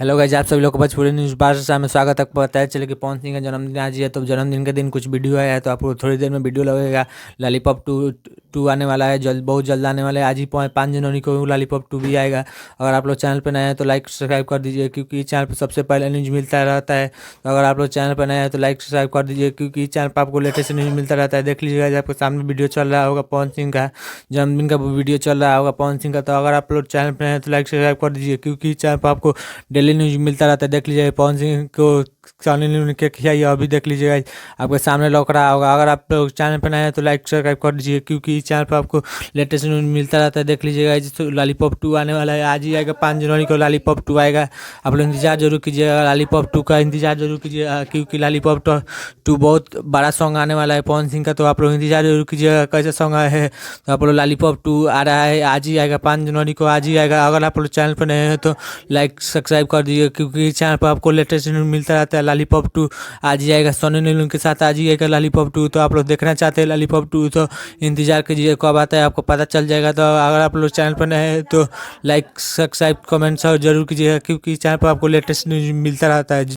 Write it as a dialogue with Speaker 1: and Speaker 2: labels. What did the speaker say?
Speaker 1: Hello guys, आप सभी लोग को भोजपुरी न्यूज़ बादशाह में स्वागत है। पता है चले कि पवन सिंह का जन्मदिन आज ही है, तो जन्मदिन के दिन कुछ वीडियो आया है, तो आपको थोड़ी देर में वीडियो लगेगा। लॉलीपॉप टू आने वाला है, बहुत जल्द आने वाला है। आज ही 5 जनवरी को लॉलीपॉप 2 भी आएगा। अगर आप लोग चैनल पर नए हैं तो लाइक सब्सक्राइब कर दीजिए, क्योंकि चैनल पर सबसे पहले न्यूज़ मिलता रहता है। तो अगर आप लोग चैनल पर नए हैं तो लाइक सब्सक्राइब कर दीजिए, क्योंकि चैनल पर आपको लेटेस्ट न्यूज़ मिलता रहता है। देख लीजिएगा, आपके सामने वीडियो चल रहा होगा, पवन सिंह का जन्मदिन का वीडियो चल रहा होगा पवन सिंह का। तो अगर आप लोग चैनल पर हैं तो लाइक सब्सक्राइब कर दीजिए, क्योंकि चैनल पर आपको डेली न्यूज़ मिलता रहता है। देख लीजिए पवन सिंह को चैनल ने क्या किया, ये अभी देख लीजिएगा, आपके सामने लौक रहा होगा। अगर आप लोग चैनल पर नए हैं तो लाइक सब्सक्राइब कर दीजिए, क्योंकि इस चैनल पर आपको लेटेस्ट न्यूज़ मिलता रहता है। देख लीजिएगा, जिस लॉलीपॉप 2 आने वाला है, आज ही आएगा। 5 जनवरी को लॉलीपॉप 2 आएगा। आप लोग इंतजार जरूर कीजिएगा, लॉलीपॉप 2 का इंतजार जरूर कीजिएगा, क्योंकि लॉलीपॉप 2 बहुत बड़ा सॉन्ग आने वाला है पवन सिंह का। तो आप लोग इंतजार जरूर कीजिएगा कैसे सॉन्ग आया है। तो आप लोग लॉलीपॉप 2 आ रहा है, आज ही आएगा, 5 जनवरी को आज ही आएगा। अगर आप लोग चैनल पर नए हैं तो लाइक सब्सक्राइब कर दीजिए, क्योंकि चैनल पर आपको लेटेस्ट न्यूज़ मिलता रहता है। लॉलीपॉप 2 आज ही आएगा, सोनू निगम के साथ आज ही आएगा लॉलीपॉप 2। तो आप लोग देखना चाहते हैं लॉलीपॉप 2 तो इंतजार कीजिए, कब आता है आपको पता चल जाएगा। तो अगर आप लोग चैनल पर नए हैं तो लाइक सब्सक्राइब कमेंट जरूर कीजिएगा, क्योंकि चैनल पर आपको लेटेस्ट न्यूज़ मिलता रहता है।